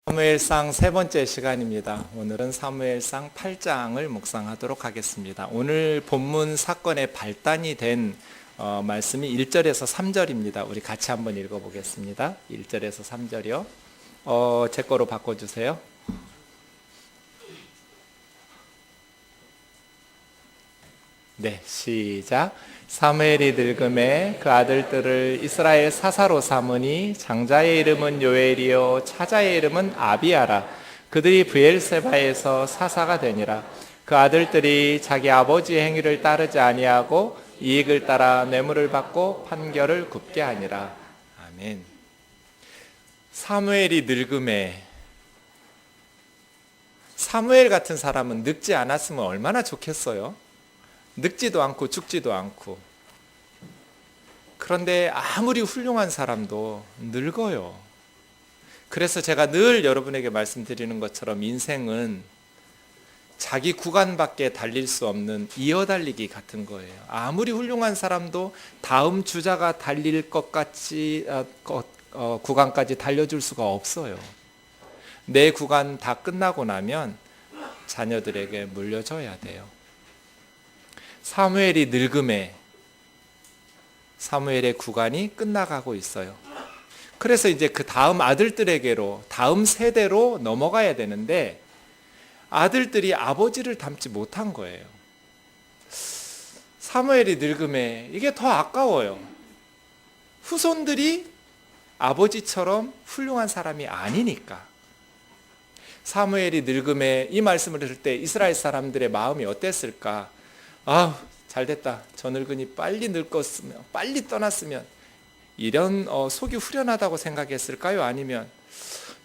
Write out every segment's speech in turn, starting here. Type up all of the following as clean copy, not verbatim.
사무엘상 세 번째 시간입니다. 오늘은 사무엘상 8장을 묵상하도록 하겠습니다. 오늘 본문 사건의 발단이 된 말씀이 1절에서 3절입니다. 우리 같이 한번 읽어보겠습니다. 1절에서 3절이요. 제 거로 바꿔주세요. 네, 시작. 사무엘이 늙음에 그 아들들을 이스라엘 사사로 삼으니 장자의 이름은 요엘이요 차자의 이름은 아비야라. 그들이 브엘세바에서 사사가 되니라. 그 아들들이 자기 아버지의 행위를 따르지 아니하고 이익을 따라 뇌물을 받고 판결을 굽게 하니라. 아멘. 사무엘이 늙음에, 사무엘 같은 사람은 늙지 않았으면 얼마나 좋겠어요. 늙지도 않고 죽지도 않고. 그런데 아무리 훌륭한 사람도 늙어요. 그래서 제가 늘 여러분에게 말씀드리는 것처럼 인생은 자기 구간밖에 달릴 수 없는 이어달리기 같은 거예요. 아무리 훌륭한 사람도 다음 주자가 달릴 것 같이 구간까지 달려줄 수가 없어요. 내 구간 다 끝나고 나면 자녀들에게 물려줘야 돼요. 사무엘이 늙음에 사무엘의 구간이 끝나가고 있어요. 그래서 이제 그 다음 아들들에게로, 다음 세대로 넘어가야 되는데 아들들이 아버지를 닮지 못한 거예요. 사무엘이 늙음에 이게 더 아까워요. 후손들이 아버지처럼 훌륭한 사람이 아니니까. 사무엘이 늙음에 이 말씀을 들을 때 이스라엘 사람들의 마음이 어땠을까? 잘됐다. 저 늙은이 빨리 늙었으면, 빨리 떠났으면, 이런 속이 후련하다고 생각했을까요? 아니면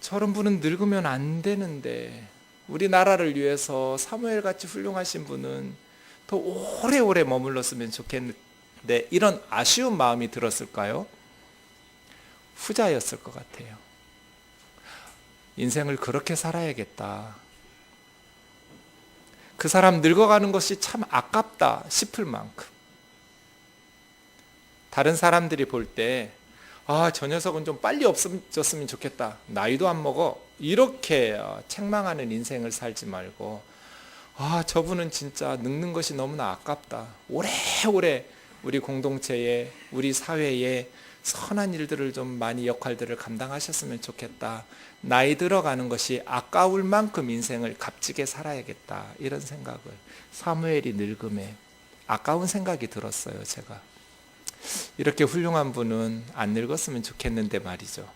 저런 분은 늙으면 안 되는데 우리나라를 위해서 사무엘같이 훌륭하신 분은 더 오래오래 머물렀으면 좋겠는데, 이런 아쉬운 마음이 들었을까요? 후자였을 것 같아요. 인생을 그렇게 살아야겠다. 그 사람 늙어가는 것이 참 아깝다 싶을 만큼. 다른 사람들이 볼 때 저 녀석은 좀 빨리 없어졌으면 좋겠다. 나이도 안 먹어. 이렇게 책망하는 인생을 살지 말고 저분은 진짜 늙는 것이 너무나 아깝다. 오래오래 우리 공동체에, 우리 사회에 선한 일들을 좀 많이 역할들을 감당하셨으면 좋겠다. 나이 들어가는 것이 아까울 만큼 인생을 값지게 살아야겠다. 이런 생각을, 사무엘이 늙음에 아까운 생각이 들었어요. 제가 이렇게 훌륭한 분은 안 늙었으면 좋겠는데 말이죠.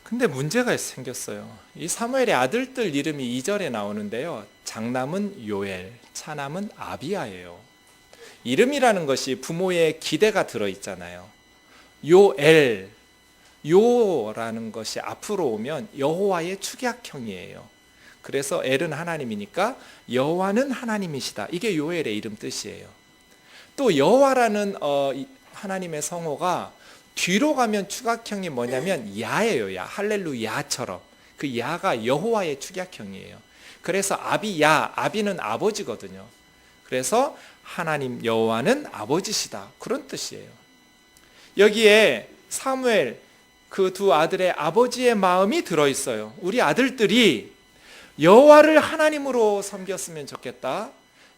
근데 문제가 생겼어요. 이 사무엘의 아들들 이름이 2절에 나오는데요, 장남은 요엘, 차남은 아비야예요. 이름이라는 것이 부모의 기대가 들어있잖아요. 요엘, 요라는 것이 앞으로 오면 여호와의 축약형이에요. 그래서 엘은 하나님이니까 여호와는 하나님이시다. 이게 요엘의 이름 뜻이에요. 또 여호와라는 하나님의 성호가 뒤로 가면 축약형이 뭐냐면 야예요. 야, 할렐루야처럼. 그 야가 여호와의 축약형이에요. 그래서 아비야, 아비는 아버지거든요. 그래서 하나님 여호와는 아버지시다. 그런 뜻이에요. 여기에 사무엘 그 두 아들의 아버지의 마음이 들어있어요. 우리 아들들이 여호와를 하나님으로 섬겼으면 좋겠다.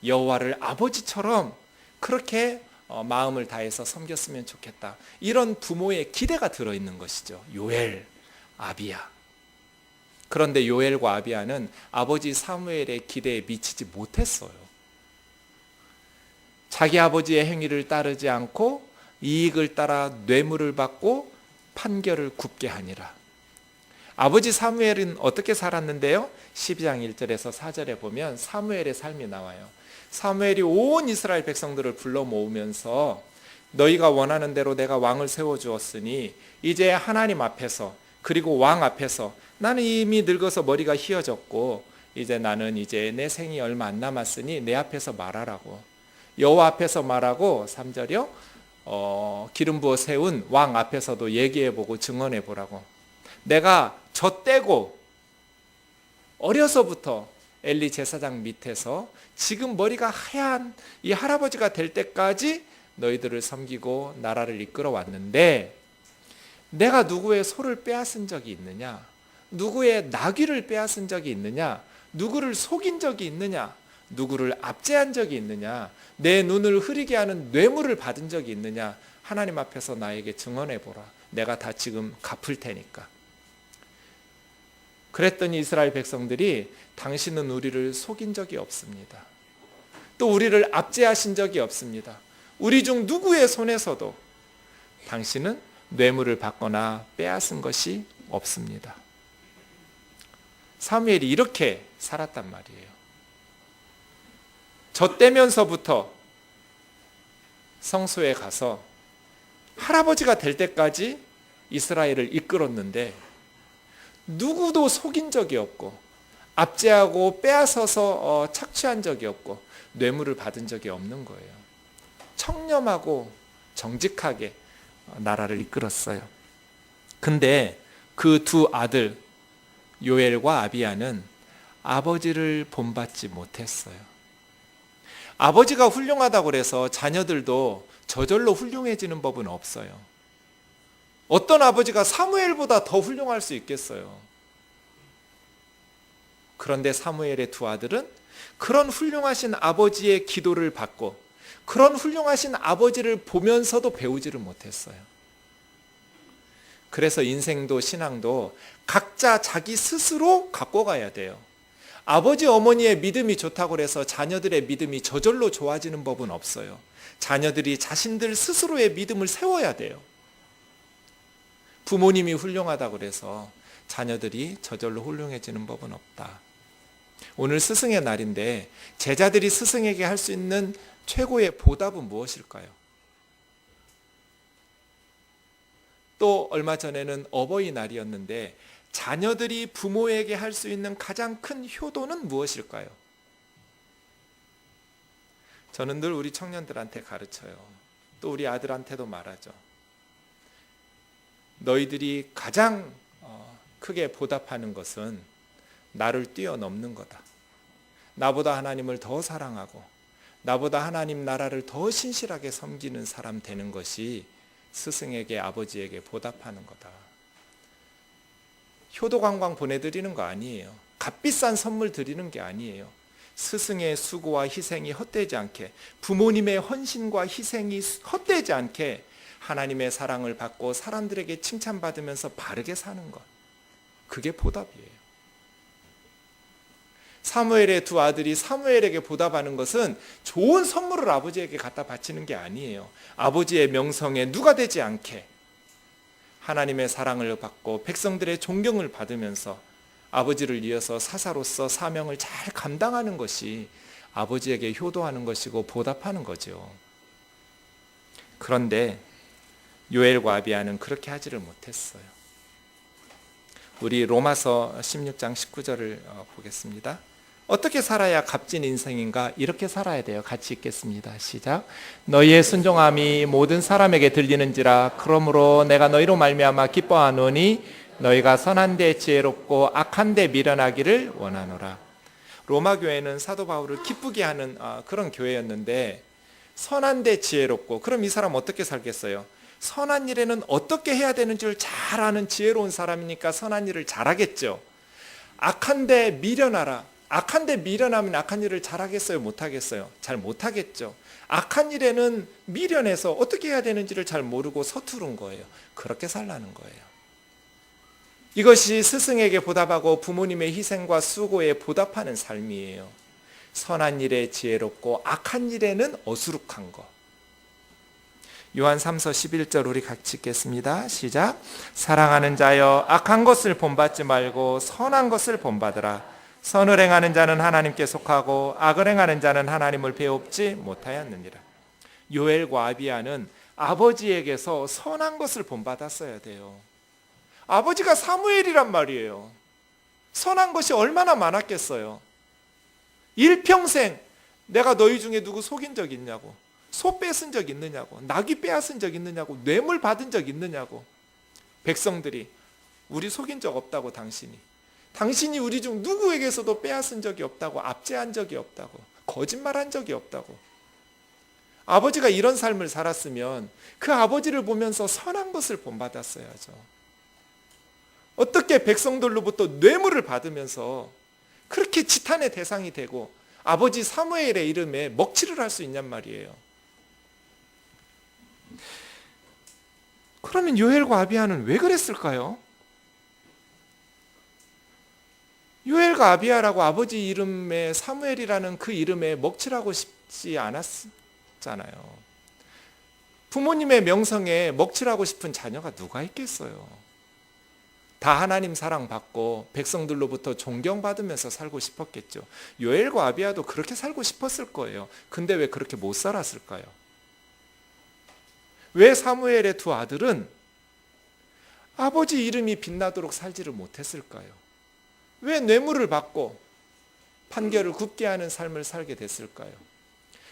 여호와를 아버지처럼 그렇게 마음을 다해서 섬겼으면 좋겠다. 이런 부모의 기대가 들어있는 것이죠. 요엘, 아비야. 그런데 요엘과 아비야는 아버지 사무엘의 기대에 미치지 못했어요. 자기 아버지의 행위를 따르지 않고 이익을 따라 뇌물을 받고 판결을 굽게 하니라. 아버지 사무엘은 어떻게 살았는데요? 12장 1절에서 4절에 보면 사무엘의 삶이 나와요. 사무엘이 온 이스라엘 백성들을 불러 모으면서 너희가 원하는 대로 내가 왕을 세워주었으니 이제 하나님 앞에서, 그리고 왕 앞에서, 나는 이미 늙어서 머리가 휘어졌고 나는 이제 내 생이 얼마 안 남았으니 내 앞에서 말하라고. 여호와 앞에서 말하고, 3절이요, 기름 부어 세운 왕 앞에서도 얘기해보고 증언해보라고. 내가 젖대고 어려서부터 엘리 제사장 밑에서 지금 머리가 하얀 이 할아버지가 될 때까지 너희들을 섬기고 나라를 이끌어 왔는데 내가 누구의 소를 빼앗은 적이 있느냐? 누구의 나귀를 빼앗은 적이 있느냐? 누구를 속인 적이 있느냐? 누구를 압제한 적이 있느냐? 내 눈을 흐리게 하는 뇌물을 받은 적이 있느냐? 하나님 앞에서 나에게 증언해 보라. 내가 다 지금 갚을 테니까. 그랬더니 이스라엘 백성들이 당신은 우리를 속인 적이 없습니다. 또 우리를 압제하신 적이 없습니다. 우리 중 누구의 손에서도 당신은 뇌물을 받거나 빼앗은 것이 없습니다. 사무엘이 이렇게 살았단 말이에요. 저 때면서부터 성소에 가서 할아버지가 될 때까지 이스라엘을 이끌었는데 누구도 속인 적이 없고 압제하고 빼앗아서 착취한 적이 없고 뇌물을 받은 적이 없는 거예요. 청렴하고 정직하게 나라를 이끌었어요. 근데 그 두 아들 요엘과 아비야는 아버지를 본받지 못했어요. 아버지가 훌륭하다고 해서 자녀들도 저절로 훌륭해지는 법은 없어요. 어떤 아버지가 사무엘보다 더 훌륭할 수 있겠어요. 그런데 사무엘의 두 아들은 그런 훌륭하신 아버지의 기도를 받고 그런 훌륭하신 아버지를 보면서도 배우지를 못했어요. 그래서 인생도 신앙도 각자 자기 스스로 갖고 가야 돼요. 아버지 어머니의 믿음이 좋다고 해서 자녀들의 믿음이 저절로 좋아지는 법은 없어요. 자녀들이 자신들 스스로의 믿음을 세워야 돼요. 부모님이 훌륭하다고 해서 자녀들이 저절로 훌륭해지는 법은 없다. 오늘 스승의 날인데 제자들이 스승에게 할 수 있는 최고의 보답은 무엇일까요? 또 얼마 전에는 어버이날이었는데 자녀들이 부모에게 할 수 있는 가장 큰 효도는 무엇일까요? 저는 늘 우리 청년들한테 가르쳐요. 또 우리 아들한테도 말하죠. 너희들이 가장 크게 보답하는 것은 나를 뛰어넘는 거다. 나보다 하나님을 더 사랑하고 나보다 하나님 나라를 더 신실하게 섬기는 사람 되는 것이 스승에게 아버지에게 보답하는 거다. 효도관광 보내드리는 거 아니에요. 값비싼 선물 드리는 게 아니에요. 스승의 수고와 희생이 헛되지 않게, 부모님의 헌신과 희생이 헛되지 않게 하나님의 사랑을 받고 사람들에게 칭찬받으면서 바르게 사는 것, 그게 보답이에요. 사무엘의 두 아들이 사무엘에게 보답하는 것은 좋은 선물을 아버지에게 갖다 바치는 게 아니에요. 아버지의 명성에 누가 되지 않게 하나님의 사랑을 받고 백성들의 존경을 받으면서 아버지를 이어서 사사로서 사명을 잘 감당하는 것이 아버지에게 효도하는 것이고 보답하는 거죠. 그런데 요엘과 아비야는 그렇게 하지를 못했어요. 우리 로마서 16장 19절을 보겠습니다. 어떻게 살아야 값진 인생인가? 이렇게 살아야 돼요. 같이 읽겠습니다. 시작. 너희의 순종함이 모든 사람에게 들리는지라. 그러므로 내가 너희로 말미암아 기뻐하노니 너희가 선한 데 지혜롭고 악한 데 미련하기를 원하노라. 로마 교회는 사도 바울을 기쁘게 하는 그런 교회였는데 선한 데 지혜롭고, 그럼 이 사람 어떻게 살겠어요? 선한 일에는 어떻게 해야 되는 줄 잘 아는 지혜로운 사람이니까 선한 일을 잘하겠죠. 악한 데 미련하라. 악한 데 미련하면 악한 일을 잘하겠어요? 못하겠어요? 잘 못하겠죠. 악한 일에는 미련해서 어떻게 해야 되는지를 잘 모르고 서투른 거예요. 그렇게 살라는 거예요. 이것이 스승에게 보답하고 부모님의 희생과 수고에 보답하는 삶이에요. 선한 일에 지혜롭고 악한 일에는 어수룩한 것. 요한 3서 11절 우리 같이 읽겠습니다. 시작. 사랑하는 자여 악한 것을 본받지 말고 선한 것을 본받으라. 선을 행하는 자는 하나님께 속하고 악을 행하는 자는 하나님을 배웁지 못하였느니라. 요엘과 아비야는 아버지에게서 선한 것을 본받았어야 돼요. 아버지가 사무엘이란 말이에요. 선한 것이 얼마나 많았겠어요. 일평생 내가 너희 중에 누구 속인 적 있냐고, 소 뺏은 적 있느냐고, 나귀 빼앗은 적 있느냐고, 뇌물 받은 적 있느냐고. 백성들이 우리 속인 적 없다고, 당신이 우리 중 누구에게서도 빼앗은 적이 없다고, 압제한 적이 없다고, 거짓말한 적이 없다고. 아버지가 이런 삶을 살았으면 그 아버지를 보면서 선한 것을 본받았어야죠. 어떻게 백성들로부터 뇌물을 받으면서 그렇게 지탄의 대상이 되고 아버지 사무엘의 이름에 먹칠을 할 수 있냔 말이에요. 그러면 요엘과 아비야는 왜 그랬을까요? 요엘과 아비야라고 아버지 이름에 사무엘이라는 그 이름에 먹칠하고 싶지 않았잖아요. 부모님의 명성에 먹칠하고 싶은 자녀가 누가 있겠어요? 다 하나님 사랑받고 백성들로부터 존경받으면서 살고 싶었겠죠. 요엘과 아비야도 그렇게 살고 싶었을 거예요. 근데 왜 그렇게 못 살았을까요? 왜 사무엘의 두 아들은 아버지 이름이 빛나도록 살지를 못했을까요? 왜 뇌물을 받고 판결을 굽게 하는 삶을 살게 됐을까요?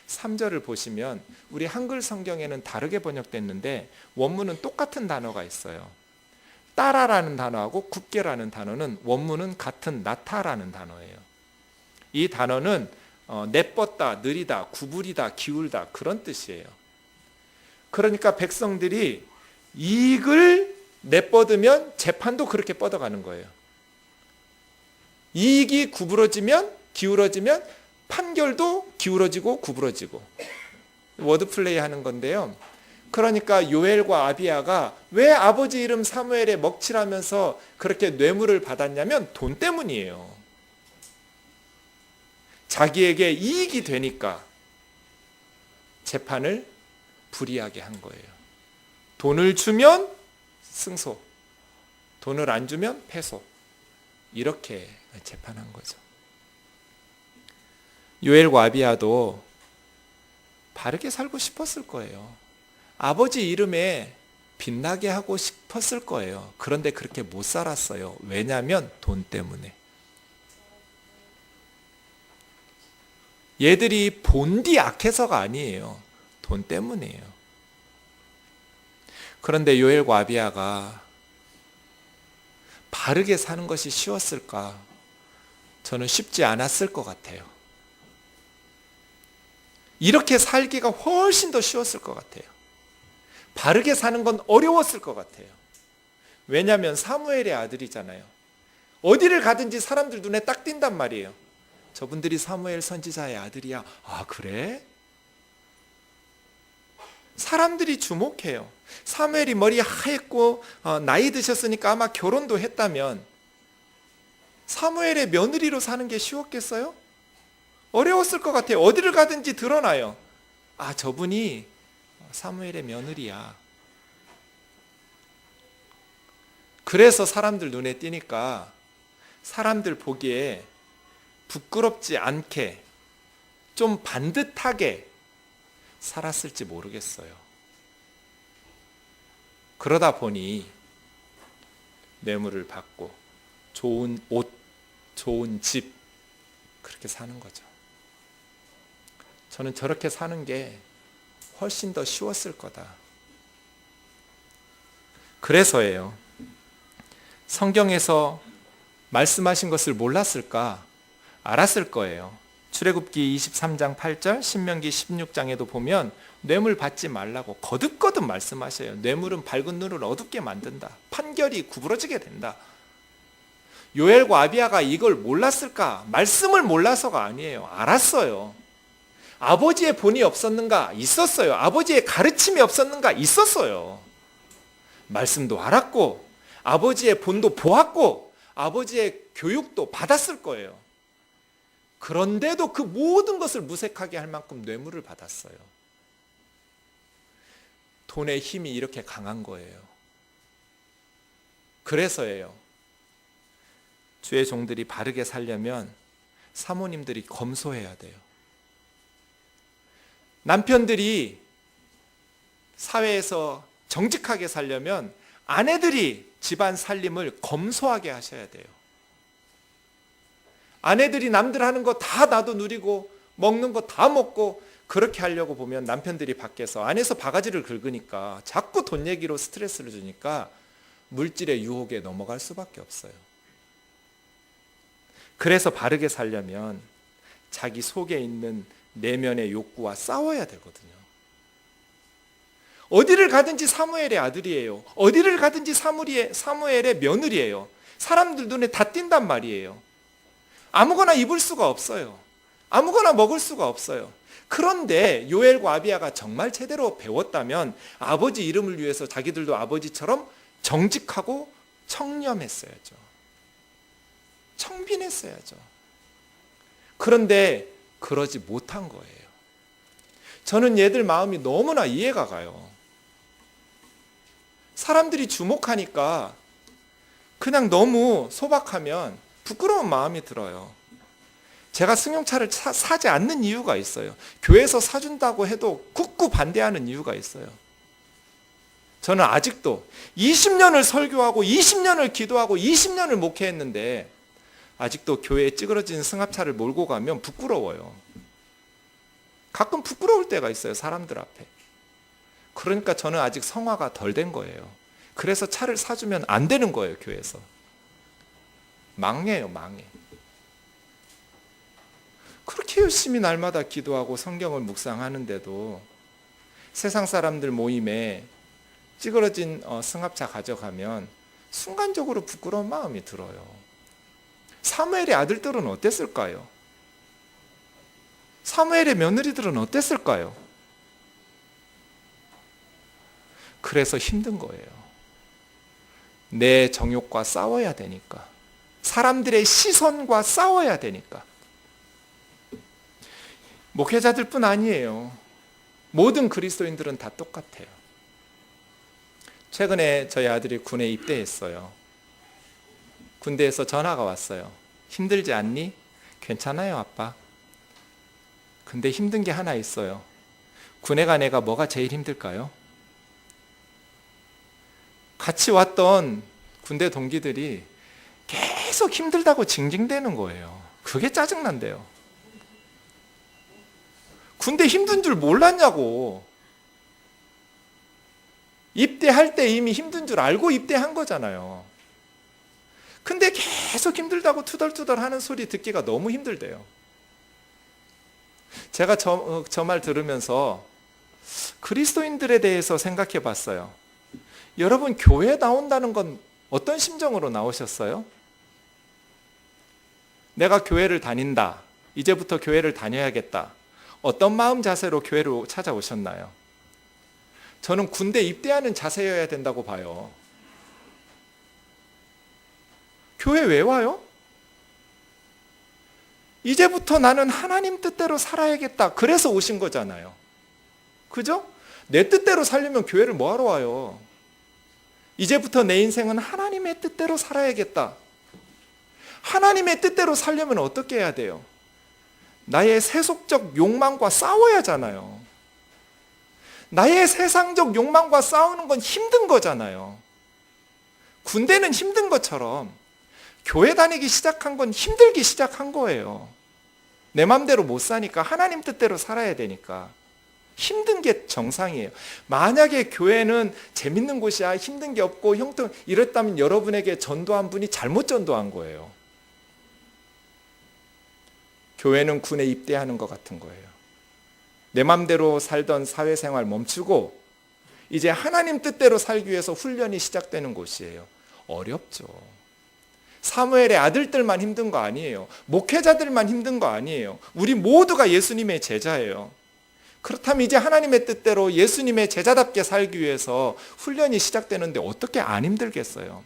3절을 보시면 우리 한글 성경에는 다르게 번역됐는데 원문은 똑같은 단어가 있어요. 따라라는 단어하고 굽게라는 단어는 원문은 같은 나타라는 단어예요. 이 단어는 내뻗다, 느리다, 구부리다, 기울다 그런 뜻이에요. 그러니까 백성들이 이익을 내뻗으면 재판도 그렇게 뻗어가는 거예요. 이익이 구부러지면 기울어지면 판결도 기울어지고 구부러지고 워드플레이 하는 건데요. 그러니까 요엘과 아비야가 왜 아버지 이름 사무엘에 먹칠하면서 그렇게 뇌물을 받았냐면 돈 때문이에요. 자기에게 이익이 되니까 재판을 불이하게 한 거예요. 돈을 주면 승소, 돈을 안 주면 패소. 이렇게 재판한 거죠. 요엘과 아비야도 바르게 살고 싶었을 거예요. 아버지 이름에 빛나게 하고 싶었을 거예요. 그런데 그렇게 못 살았어요. 왜냐하면 돈 때문에. 얘들이 본디 악해서가 아니에요. 돈 때문이에요. 그런데 요엘과 아비야가 바르게 사는 것이 쉬웠을까? 저는 쉽지 않았을 것 같아요. 이렇게 살기가 훨씬 더 쉬웠을 것 같아요. 바르게 사는 건 어려웠을 것 같아요. 왜냐하면 사무엘의 아들이잖아요. 어디를 가든지 사람들 눈에 딱 띈단 말이에요. 저분들이 사무엘 선지자의 아들이야. 아, 그래? 사람들이 주목해요. 사무엘이 머리 하얗고 나이 드셨으니까 아마 결혼도 했다면 사무엘의 며느리로 사는 게 쉬웠겠어요? 어려웠을 것 같아요. 어디를 가든지 드러나요. 아, 저분이 사무엘의 며느리야. 그래서 사람들 눈에 띄니까 사람들 보기에 부끄럽지 않게 좀 반듯하게 살았을지 모르겠어요. 그러다 보니 뇌물을 받고 좋은 옷, 좋은 집 그렇게 사는 거죠. 저는 저렇게 사는 게 훨씬 더 쉬웠을 거다. 그래서예요. 성경에서 말씀하신 것을 몰랐을까? 알았을 거예요. 출애굽기 23장 8절, 신명기 16장에도 보면 뇌물 받지 말라고 거듭거듭 말씀하셔요. 뇌물은 밝은 눈을 어둡게 만든다. 판결이 구부러지게 된다. 요엘과 아비야가 이걸 몰랐을까? 말씀을 몰라서가 아니에요. 알았어요. 아버지의 본이 없었는가? 있었어요. 아버지의 가르침이 없었는가? 있었어요. 말씀도 알았고 아버지의 본도 보았고 아버지의 교육도 받았을 거예요. 그런데도 그 모든 것을 무색하게 할 만큼 뇌물을 받았어요. 돈의 힘이 이렇게 강한 거예요. 그래서예요. 주의 종들이 바르게 살려면 사모님들이 검소해야 돼요. 남편들이 사회에서 정직하게 살려면 아내들이 집안 살림을 검소하게 하셔야 돼요. 아내들이 남들 하는 거 다 나도 누리고 먹는 거 다 먹고 그렇게 하려고 보면 남편들이 밖에서 안에서 바가지를 긁으니까 자꾸 돈 얘기로 스트레스를 주니까 물질의 유혹에 넘어갈 수밖에 없어요. 그래서 바르게 살려면 자기 속에 있는 내면의 욕구와 싸워야 되거든요. 어디를 가든지 사무엘의 아들이에요. 어디를 가든지 사무엘의 며느리예요. 사람들 눈에 다 띈단 말이에요. 아무거나 입을 수가 없어요. 아무거나 먹을 수가 없어요. 그런데 요엘과 아비야가 정말 제대로 배웠다면 아버지 이름을 위해서 자기들도 아버지처럼 정직하고 청렴했어야죠. 청빈했어야죠. 그런데 그러지 못한 거예요. 저는 얘들 마음이 너무나 이해가 가요. 사람들이 주목하니까 그냥 너무 소박하면 부끄러운 마음이 들어요. 제가 승용차를 사지 않는 이유가 있어요. 교회에서 사준다고 해도 굳고 반대하는 이유가 있어요. 저는 아직도 20년을 설교하고 20년을 기도하고 20년을 목회했는데 아직도 교회에 찌그러진 승합차를 몰고 가면 부끄러워요. 가끔 부끄러울 때가 있어요, 사람들 앞에. 그러니까 저는 아직 성화가 덜 된 거예요. 그래서 차를 사주면 안 되는 거예요, 교회에서. 망해요, 망해. 그렇게 열심히 날마다 기도하고 성경을 묵상하는데도 세상 사람들 모임에 찌그러진 승합차 가져가면 순간적으로 부끄러운 마음이 들어요. 사무엘의 아들들은 어땠을까요? 사무엘의 며느리들은 어땠을까요? 그래서 힘든 거예요. 내 정욕과 싸워야 되니까. 사람들의 시선과 싸워야 되니까. 목회자들뿐 아니에요. 모든 그리스도인들은 다 똑같아요. 최근에 저희 아들이 군에 입대했어요. 군대에서 전화가 왔어요. 힘들지 않니? 괜찮아요, 아빠. 근데 힘든 게 하나 있어요. 군에 간 애가 뭐가 제일 힘들까요? 같이 왔던 군대 동기들이 계속 힘들다고 징징대는 거예요. 그게 짜증난대요. 군대 힘든 줄 몰랐냐고. 입대할 때 이미 힘든 줄 알고 입대한 거잖아요. 근데 계속 힘들다고 투덜투덜 하는 소리 듣기가 너무 힘들대요. 제가 저 말 들으면서 그리스도인들에 대해서 생각해 봤어요. 여러분, 교회 나온다는 건 어떤 심정으로 나오셨어요? 내가 교회를 다닌다. 이제부터 교회를 다녀야겠다. 어떤 마음 자세로 교회로 찾아오셨나요? 저는 군대 입대하는 자세여야 된다고 봐요. 교회 왜 와요? 이제부터 나는 하나님 뜻대로 살아야겠다. 그래서 오신 거잖아요. 그죠? 내 뜻대로 살려면 교회를 뭐하러 와요? 이제부터 내 인생은 하나님의 뜻대로 살아야겠다. 하나님의 뜻대로 살려면 어떻게 해야 돼요? 나의 세속적 욕망과 싸워야 하잖아요. 나의 세상적 욕망과 싸우는 건 힘든 거잖아요. 군대는 힘든 것처럼 교회 다니기 시작한 건 힘들기 시작한 거예요. 내 맘대로 못 사니까 하나님 뜻대로 살아야 되니까. 힘든 게 정상이에요. 만약에 교회는 재밌는 곳이야, 힘든 게 없고 형통 이랬다면 여러분에게 전도한 분이 잘못 전도한 거예요. 교회는 군에 입대하는 것 같은 거예요. 내 맘대로 살던 사회생활 멈추고 이제 하나님 뜻대로 살기 위해서 훈련이 시작되는 곳이에요. 어렵죠. 사무엘의 아들들만 힘든 거 아니에요. 목회자들만 힘든 거 아니에요. 우리 모두가 예수님의 제자예요. 그렇다면 이제 하나님의 뜻대로 예수님의 제자답게 살기 위해서 훈련이 시작되는데 어떻게 안 힘들겠어요?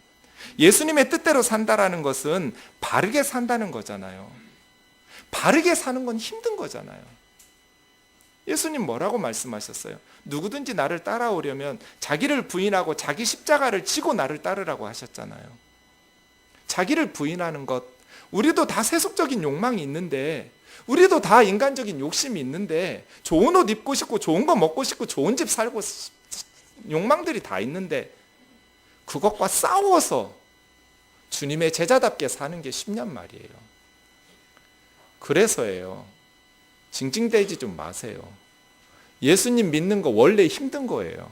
예수님의 뜻대로 산다라는 것은 바르게 산다는 거잖아요. 바르게 사는 건 힘든 거잖아요. 예수님 뭐라고 말씀하셨어요? 누구든지 나를 따라오려면 자기를 부인하고 자기 십자가를 지고 나를 따르라고 하셨잖아요. 자기를 부인하는 것, 우리도 다 세속적인 욕망이 있는데, 우리도 다 인간적인 욕심이 있는데, 좋은 옷 입고 싶고 좋은 거 먹고 싶고 좋은 집 살고 욕망들이 다 있는데 그것과 싸워서 주님의 제자답게 사는 게 쉽냔 말이에요. 그래서예요. 징징대지 좀 마세요. 예수님 믿는 거 원래 힘든 거예요.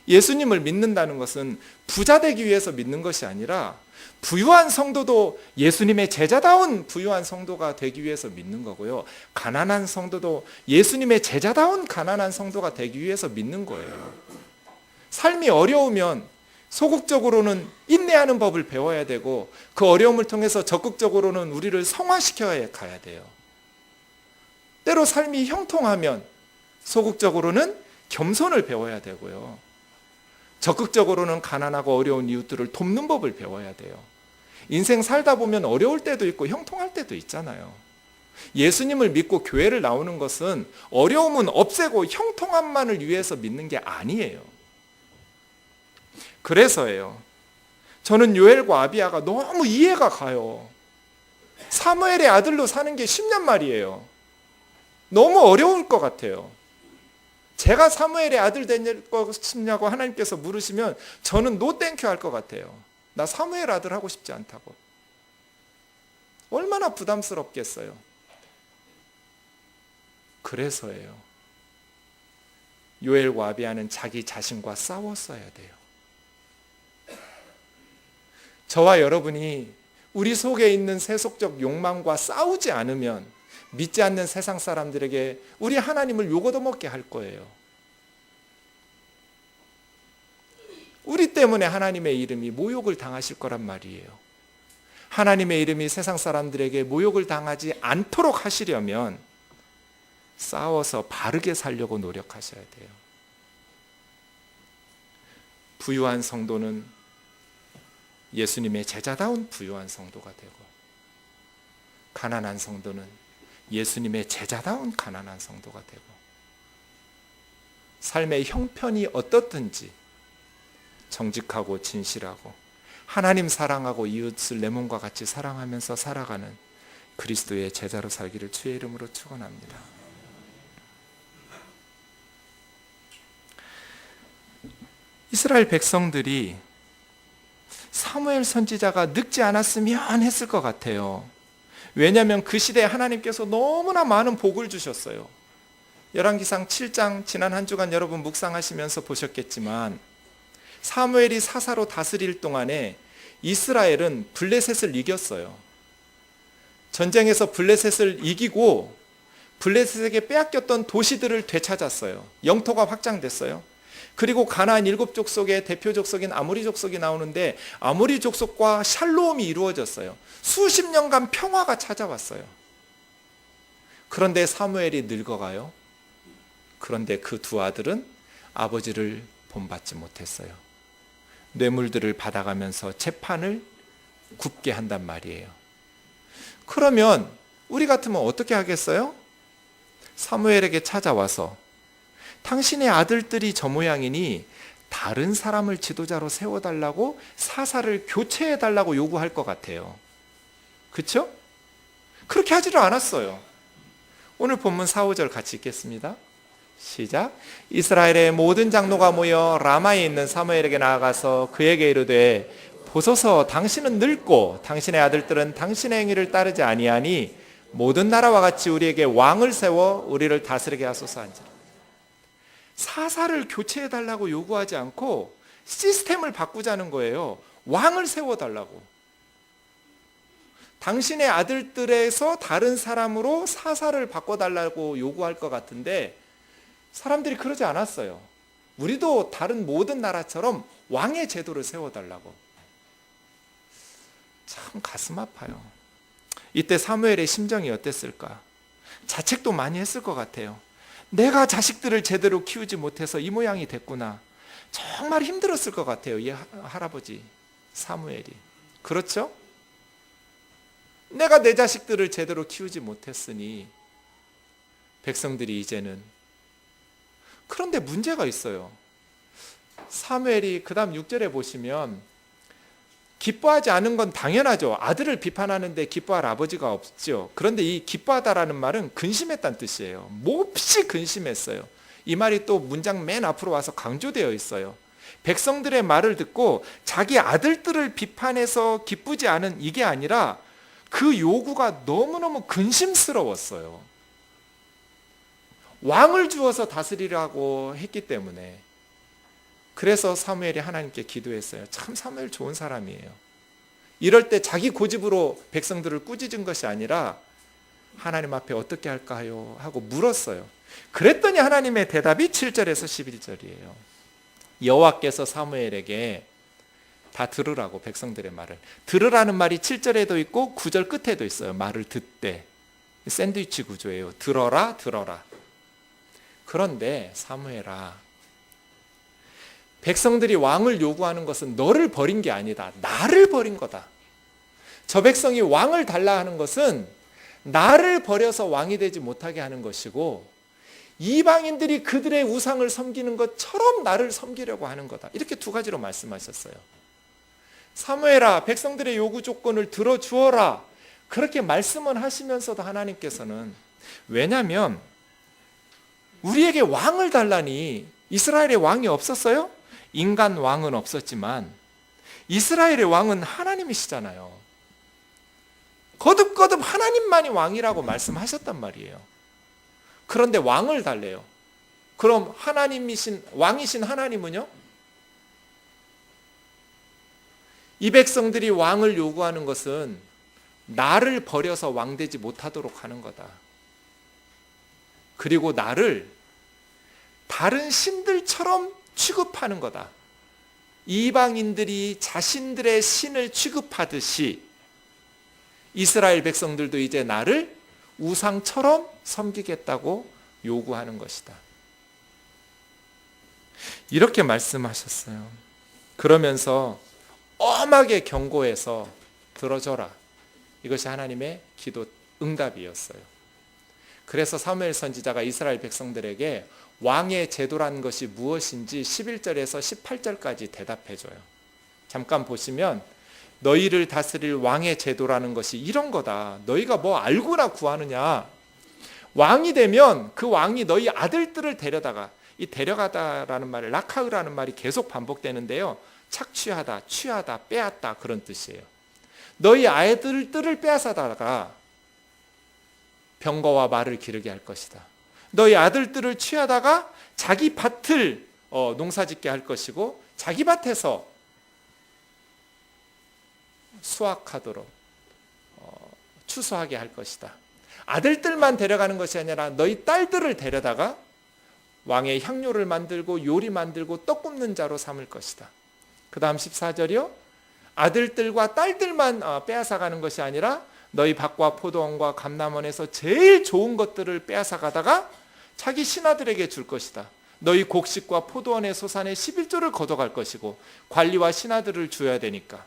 예수님을 믿는다는 것은 부자 되기 위해서 믿는 것이 아니라 부유한 성도도 예수님의 제자다운 부유한 성도가 되기 위해서 믿는 거고요. 가난한 성도도 예수님의 제자다운 가난한 성도가 되기 위해서 믿는 거예요. 삶이 어려우면 소극적으로는 인내하는 법을 배워야 되고 그 어려움을 통해서 적극적으로는 우리를 성화시켜야 가야 돼요. 때로 삶이 형통하면 소극적으로는 겸손을 배워야 되고요. 적극적으로는 가난하고 어려운 이웃들을 돕는 법을 배워야 돼요. 인생 살다 보면 어려울 때도 있고 형통할 때도 있잖아요. 예수님을 믿고 교회를 나오는 것은 어려움은 없애고 형통함만을 위해서 믿는 게 아니에요. 그래서예요. 저는 요엘과 아비야가 너무 이해가 가요. 사무엘의 아들로 사는 게 쉽냔 말이에요. 너무 어려울 것 같아요. 제가 사무엘의 아들 될 것이냐고 하나님께서 물으시면 저는 노 땡큐 할 것 같아요. 나 사무엘 아들 하고 싶지 않다고. 얼마나 부담스럽겠어요. 그래서예요. 요엘과 아비야는 자기 자신과 싸웠어야 돼요. 저와 여러분이 우리 속에 있는 세속적 욕망과 싸우지 않으면 믿지 않는 세상 사람들에게 우리 하나님을 욕 얻어먹게 할 거예요. 우리 때문에 하나님의 이름이 모욕을 당하실 거란 말이에요. 하나님의 이름이 세상 사람들에게 모욕을 당하지 않도록 하시려면 싸워서 바르게 살려고 노력하셔야 돼요. 부유한 성도는 예수님의 제자다운 부유한 성도가 되고, 가난한 성도는 예수님의 제자다운 가난한 성도가 되고, 삶의 형편이 어떻든지 정직하고 진실하고 하나님 사랑하고 이웃을 내 몸과 같이 사랑하면서 살아가는 그리스도의 제자로 살기를 주의 이름으로 축원합니다. 이스라엘 백성들이 사무엘 선지자가 늙지 않았으면 했을 것 같아요. 왜냐하면 그 시대에 하나님께서 너무나 많은 복을 주셨어요. 열왕기상 7장 지난 한 주간 여러분 묵상하시면서 보셨겠지만 사무엘이 사사로 다스릴 동안에 이스라엘은 블레셋을 이겼어요. 전쟁에서 블레셋을 이기고 블레셋에게 빼앗겼던 도시들을 되찾았어요. 영토가 확장됐어요. 그리고 가나안 7족속의 대표 족속인 아모리 족속이 나오는데 아모리 족속과 샬롬이 이루어졌어요. 수십 년간 평화가 찾아왔어요. 그런데 사무엘이 늙어가요. 그런데 그 두 아들은 아버지를 본받지 못했어요. 뇌물들을 받아가면서 재판을 굽게 한단 말이에요. 그러면 우리 같으면 어떻게 하겠어요? 사무엘에게 찾아와서 당신의 아들들이 저 모양이니 다른 사람을 지도자로 세워달라고 사사를 교체해달라고 요구할 것 같아요. 그렇죠? 그렇게 하지를 않았어요. 오늘 본문 4, 5절 같이 읽겠습니다. 시작. 이스라엘의 모든 장로가 모여 라마에 있는 사무엘에게 나아가서 그에게 이르되 보소서 당신은 늙고 당신의 아들들은 당신의 행위를 따르지 아니하니 모든 나라와 같이 우리에게 왕을 세워 우리를 다스리게 하소서 한지라. 사사를 교체해달라고 요구하지 않고 시스템을 바꾸자는 거예요. 왕을 세워달라고. 당신의 아들들에서 다른 사람으로 사사를 바꿔달라고 요구할 것 같은데 사람들이 그러지 않았어요. 우리도 다른 모든 나라처럼 왕의 제도를 세워달라고. 참 가슴 아파요. 이때 사무엘의 심정이 어땠을까? 자책도 많이 했을 것 같아요. 내가 자식들을 제대로 키우지 못해서 이 모양이 됐구나. 정말 힘들었을 것 같아요. 이 할아버지 사무엘이. 그렇죠? 내가 내 자식들을 제대로 키우지 못했으니 백성들이 이제는. 그런데 문제가 있어요. 사무엘이 그 다음 6절에 보시면 기뻐하지 않은 건 당연하죠. 아들을 비판하는데 기뻐할 아버지가 없죠. 그런데 이 기뻐하다라는 말은 근심했다는 뜻이에요. 몹시 근심했어요. 이 말이 또 문장 맨 앞으로 와서 강조되어 있어요. 백성들의 말을 듣고 자기 아들들을 비판해서 기쁘지 않은 이게 아니라 그 요구가 너무너무 근심스러웠어요. 왕을 주어서 다스리라고 했기 때문에 그래서 사무엘이 하나님께 기도했어요. 참 사무엘 좋은 사람이에요. 이럴 때 자기 고집으로 백성들을 꾸짖은 것이 아니라 하나님 앞에 어떻게 할까요? 하고 물었어요. 그랬더니 하나님의 대답이 7절에서 11절이에요. 여호와께서 사무엘에게 다 들으라고, 백성들의 말을 들으라는 말이 7절에도 있고 9절 끝에도 있어요. 말을 듣되, 샌드위치 구조예요. 들어라 들어라. 그런데 사무엘아, 백성들이 왕을 요구하는 것은 너를 버린 게 아니다. 나를 버린 거다. 저 백성이 왕을 달라 하는 것은 나를 버려서 왕이 되지 못하게 하는 것이고, 이방인들이 그들의 우상을 섬기는 것처럼 나를 섬기려고 하는 거다. 이렇게 두 가지로 말씀하셨어요. 사무엘아, 백성들의 요구 조건을 들어주어라. 그렇게 말씀은 하시면서도 하나님께서는, 왜냐하면 우리에게 왕을 달라니, 이스라엘의 왕이 없었어요? 인간 왕은 없었지만 이스라엘의 왕은 하나님이시잖아요. 거듭거듭 하나님만이 왕이라고 말씀하셨단 말이에요. 그런데 왕을 달래요. 그럼 왕이신 하나님은요? 이 백성들이 왕을 요구하는 것은 나를 버려서 왕 되지 못하도록 하는 거다. 그리고 나를 다른 신들처럼 취급하는 거다. 이방인들이 자신들의 신을 취급하듯이 이스라엘 백성들도 이제 나를 우상처럼 섬기겠다고 요구하는 것이다. 이렇게 말씀하셨어요. 그러면서 엄하게 경고해서 들어줘라. 이것이 하나님의 기도 응답이었어요. 그래서 사무엘 선지자가 이스라엘 백성들에게 왕의 제도란 것이 무엇인지 11절에서 18절까지 대답해줘요. 잠깐 보시면, 너희를 다스릴 왕의 제도라는 것이 이런 거다. 너희가 뭐 알고나 구하느냐. 왕이 되면 그 왕이 너희 아들들을 데려다가, 이 데려가다라는 말을 라카으라는 말이 계속 반복되는데요, 착취하다, 취하다, 빼앗다, 그런 뜻이에요. 너희 아들들을 빼앗아다가 병거와 말을 기르게 할 것이다. 너희 아들들을 취하다가 자기 밭을 농사짓게 할 것이고, 자기 밭에서 수확하도록 추수하게 할 것이다. 아들들만 데려가는 것이 아니라 너희 딸들을 데려다가 왕의 향료를 만들고 요리 만들고 떡 굽는 자로 삼을 것이다. 그 다음 14절이요. 아들들과 딸들만 빼앗아가는 것이 아니라 너희 밭과 포도원과 감람원에서 제일 좋은 것들을 빼앗아가다가 자기 신하들에게 줄 것이다. 너희 곡식과 포도원의 소산의 11조를 걷어갈 것이고, 관리와 신하들을 줘야 되니까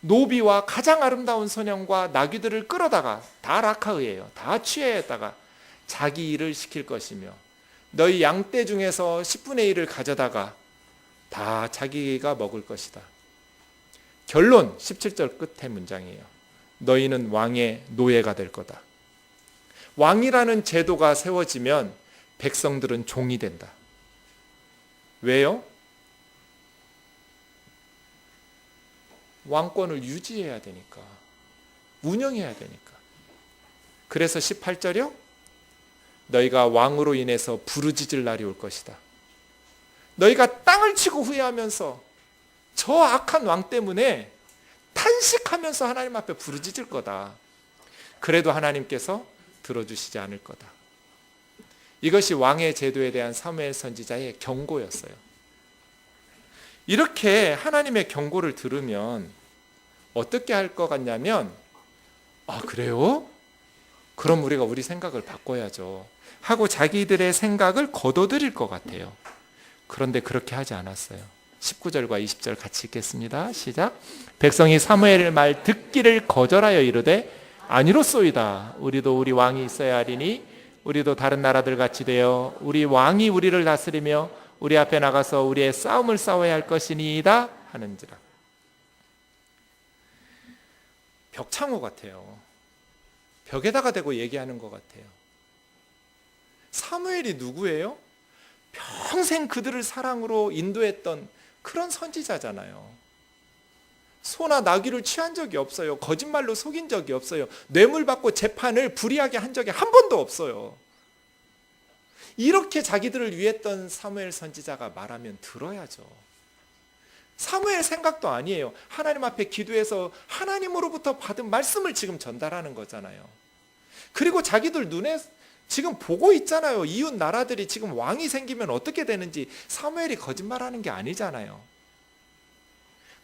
노비와 가장 아름다운 소년과 나귀들을 끌어다가, 다 라카의예요. 다 취해다가 자기 일을 시킬 것이며, 너희 양떼 중에서 10분의 1을 가져다가 다 자기가 먹을 것이다. 결론 17절 끝의 문장이에요. 너희는 왕의 노예가 될 거다. 왕이라는 제도가 세워지면 백성들은 종이 된다. 왜요? 왕권을 유지해야 되니까, 운영해야 되니까. 그래서 18절이요. 너희가 왕으로 인해서 부르짖을 날이 올 것이다. 너희가 땅을 치고 후회하면서 저 악한 왕 때문에 탄식하면서 하나님 앞에 부르짖을 거다. 그래도 하나님께서 들어주시지 않을 거다. 이것이 왕의 제도에 대한 사무엘 선지자의 경고였어요. 이렇게 하나님의 경고를 들으면 어떻게 할 것 같냐면, 아, 그래요? 그럼 우리가 우리 생각을 바꿔야죠 하고 자기들의 생각을 거둬들일 것 같아요. 그런데 그렇게 하지 않았어요. 19절과 20절 같이 읽겠습니다. 시작. 백성이 사무엘의 말 듣기를 거절하여 이르되 아니로소이다. 우리도 우리 왕이 있어야 하리니 우리도 다른 나라들 같이 되어 우리 왕이 우리를 다스리며 우리 앞에 나가서 우리의 싸움을 싸워야 할 것이니이다 하는지라. 벽창호 같아요. 벽에다가 대고 얘기하는 것 같아요. 사무엘이 누구예요? 평생 그들을 사랑으로 인도했던 그런 선지자잖아요. 소나 나귀를 취한 적이 없어요. 거짓말로 속인 적이 없어요. 뇌물 받고 재판을 불이하게 한 적이 한 번도 없어요. 이렇게 자기들을 위했던 사무엘 선지자가 말하면 들어야죠. 사무엘 생각도 아니에요. 하나님 앞에 기도해서 하나님으로부터 받은 말씀을 지금 전달하는 거잖아요. 그리고 자기들 눈에 지금 보고 있잖아요. 이웃 나라들이 지금 왕이 생기면 어떻게 되는지. 사무엘이 거짓말하는 게 아니잖아요.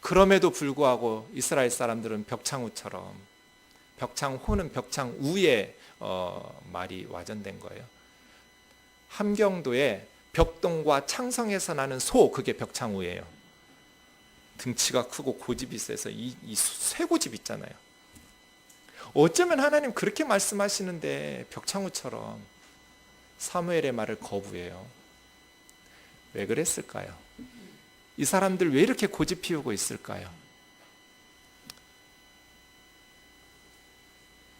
그럼에도 불구하고 이스라엘 사람들은 벽창우처럼, 벽창호는 벽창우의 말이 와전된 거예요. 함경도에 벽동과 창성에서 나는 소, 그게 벽창우예요. 등치가 크고 고집이 세서 이 쇠고집 있잖아요. 어쩌면 하나님 그렇게 말씀하시는데 벽창우처럼 사무엘의 말을 거부해요. 왜 그랬을까요? 이 사람들 왜 이렇게 고집 피우고 있을까요?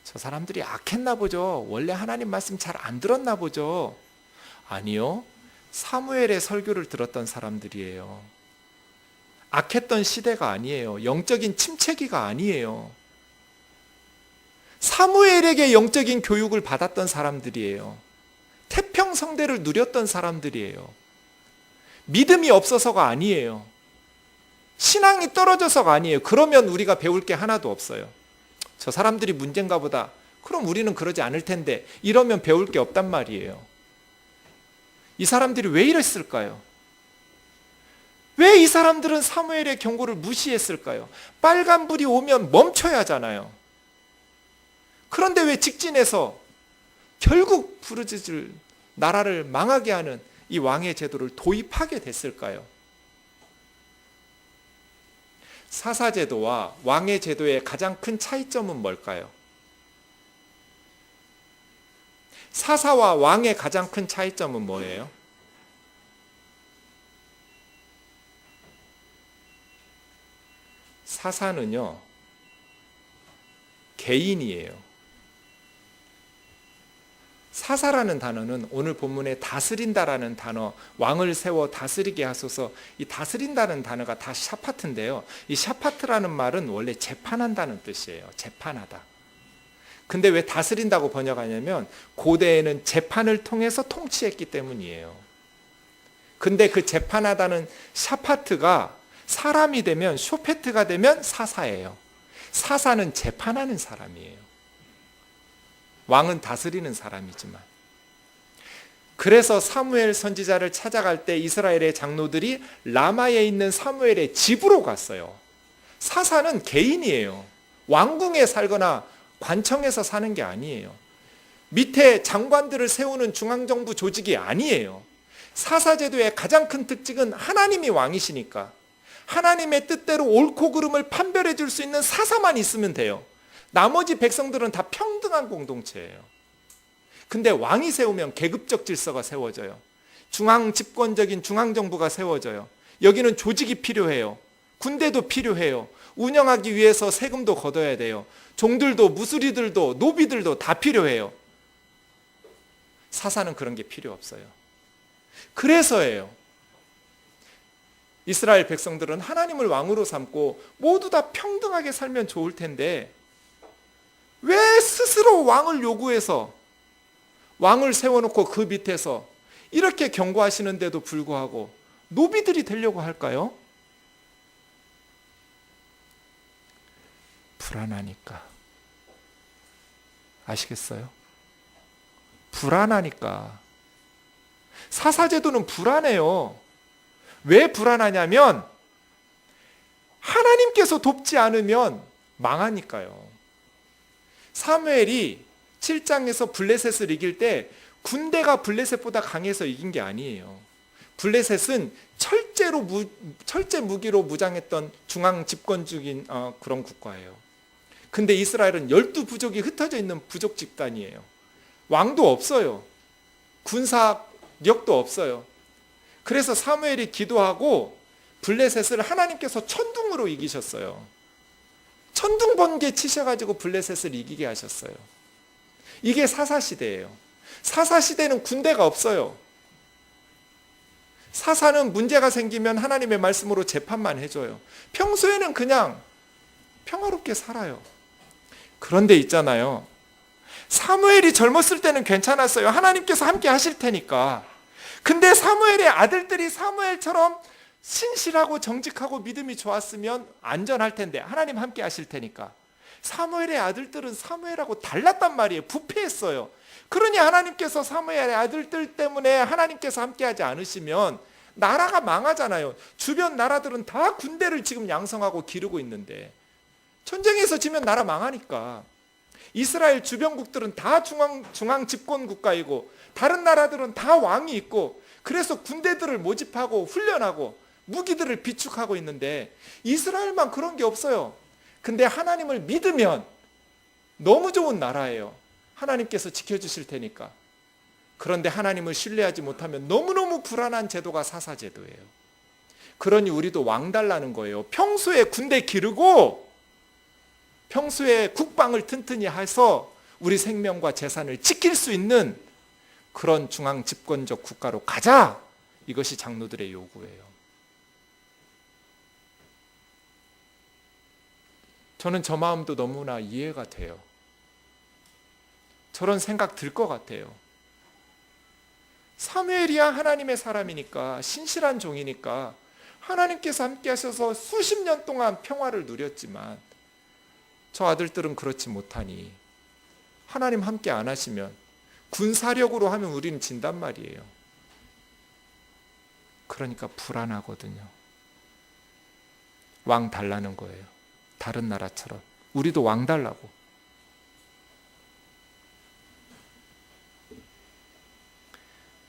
저 사람들이 악했나 보죠. 원래 하나님 말씀 잘 안 들었나 보죠. 아니요. 사무엘의 설교를 들었던 사람들이에요. 악했던 시대가 아니에요. 영적인 침체기가 아니에요. 사무엘에게 영적인 교육을 받았던 사람들이에요. 태평성대를 누렸던 사람들이에요. 믿음이 없어서가 아니에요. 신앙이 떨어져서가 아니에요. 그러면 우리가 배울 게 하나도 없어요. 저 사람들이 문제인가 보다. 그럼 우리는 그러지 않을 텐데. 이러면 배울 게 없단 말이에요. 이 사람들이 왜 이랬을까요? 왜 이 사람들은 사무엘의 경고를 무시했을까요? 빨간불이 오면 멈춰야 하잖아요. 그런데 왜 직진해서 결국 부르짖을 나라를 망하게 하는 이 왕의 제도를 도입하게 됐을까요? 사사제도와 왕의 제도의 가장 큰 차이점은 뭘까요? 사사와 왕의 가장 큰 차이점은 뭐예요? 사사는요, 개인이에요. 사사라는 단어는 오늘 본문에 다스린다라는 단어, 왕을 세워 다스리게 하소서, 이 다스린다는 단어가 다 샤파트인데요. 이 샤파트라는 말은 원래 재판한다는 뜻이에요. 재판하다. 근데 왜 다스린다고 번역하냐면 고대에는 재판을 통해서 통치했기 때문이에요. 근데 그 재판하다는 샤파트가 사람이 되면, 쇼페트가 되면 사사예요. 사사는 재판하는 사람이에요. 왕은 다스리는 사람이지만. 그래서 사무엘 선지자를 찾아갈 때 이스라엘의 장로들이 라마에 있는 사무엘의 집으로 갔어요. 사사는 개인이에요. 왕궁에 살거나 관청에서 사는 게 아니에요. 밑에 장관들을 세우는 중앙정부 조직이 아니에요. 사사제도의 가장 큰 특징은 하나님이 왕이시니까 하나님의 뜻대로 옳고 그름을 판별해 줄 수 있는 사사만 있으면 돼요. 나머지 백성들은 다 평등한 공동체예요. 근데 왕이 세우면 계급적 질서가 세워져요. 중앙 집권적인 중앙정부가 세워져요. 여기는 조직이 필요해요. 군대도 필요해요. 운영하기 위해서 세금도 걷어야 돼요. 종들도 무수리들도 노비들도 다 필요해요. 사사는 그런 게 필요 없어요. 그래서예요. 이스라엘 백성들은 하나님을 왕으로 삼고 모두 다 평등하게 살면 좋을 텐데 왜 스스로 왕을 요구해서 왕을 세워놓고 그 밑에서 이렇게 경고하시는데도 불구하고 노비들이 되려고 할까요? 불안하니까. 아시겠어요? 불안하니까. 사사제도는 불안해요. 왜 불안하냐면 하나님께서 돕지 않으면 망하니까요. 사무엘이 7장에서 블레셋을 이길 때 군대가 블레셋보다 강해서 이긴 게 아니에요. 블레셋은 철제 무기로 무장했던 중앙 집권적인 그런 국가예요. 근데 이스라엘은 12부족이 흩어져 있는 부족 집단이에요. 왕도 없어요. 군사력도 없어요. 그래서 사무엘이 기도하고 블레셋을 하나님께서 천둥으로 이기셨어요. 천둥 번개 치셔가지고 블레셋을 이기게 하셨어요. 이게 사사시대예요. 사사시대는 군대가 없어요. 사사는 문제가 생기면 하나님의 말씀으로 재판만 해줘요. 평소에는 그냥 평화롭게 살아요. 그런데 있잖아요. 사무엘이 젊었을 때는 괜찮았어요. 하나님께서 함께 하실 테니까. 근데 사무엘의 아들들이 사무엘처럼 신실하고 정직하고 믿음이 좋았으면 안전할 텐데, 하나님 함께 하실 테니까. 사무엘의 아들들은 사무엘하고 달랐단 말이에요. 부패했어요. 그러니 하나님께서 사무엘의 아들들 때문에 하나님께서 함께하지 않으시면 나라가 망하잖아요. 주변 나라들은 다 군대를 지금 양성하고 기르고 있는데, 전쟁에서 지면 나라 망하니까. 이스라엘 주변국들은 다 중앙 집권 국가이고 다른 나라들은 다 왕이 있고, 그래서 군대들을 모집하고 훈련하고 무기들을 비축하고 있는데 이스라엘만 그런 게 없어요. 근데 하나님을 믿으면 너무 좋은 나라예요. 하나님께서 지켜주실 테니까. 그런데 하나님을 신뢰하지 못하면 너무너무 불안한 제도가 사사제도예요. 그러니 우리도 왕 달라는 거예요. 평소에 군대 기르고 평소에 국방을 튼튼히 해서 우리 생명과 재산을 지킬 수 있는 그런 중앙 집권적 국가로 가자. 이것이 장로들의 요구예요. 저는 저 마음도 너무나 이해가 돼요. 저런 생각 들 것 같아요. 사무엘이야 하나님의 사람이니까, 신실한 종이니까 하나님께서 함께 하셔서 수십 년 동안 평화를 누렸지만 저 아들들은 그렇지 못하니 하나님 함께 안 하시면 군사력으로 하면 우리는 진단 말이에요. 그러니까 불안하거든요. 왕 달라는 거예요. 다른 나라처럼 우리도 왕 달라고.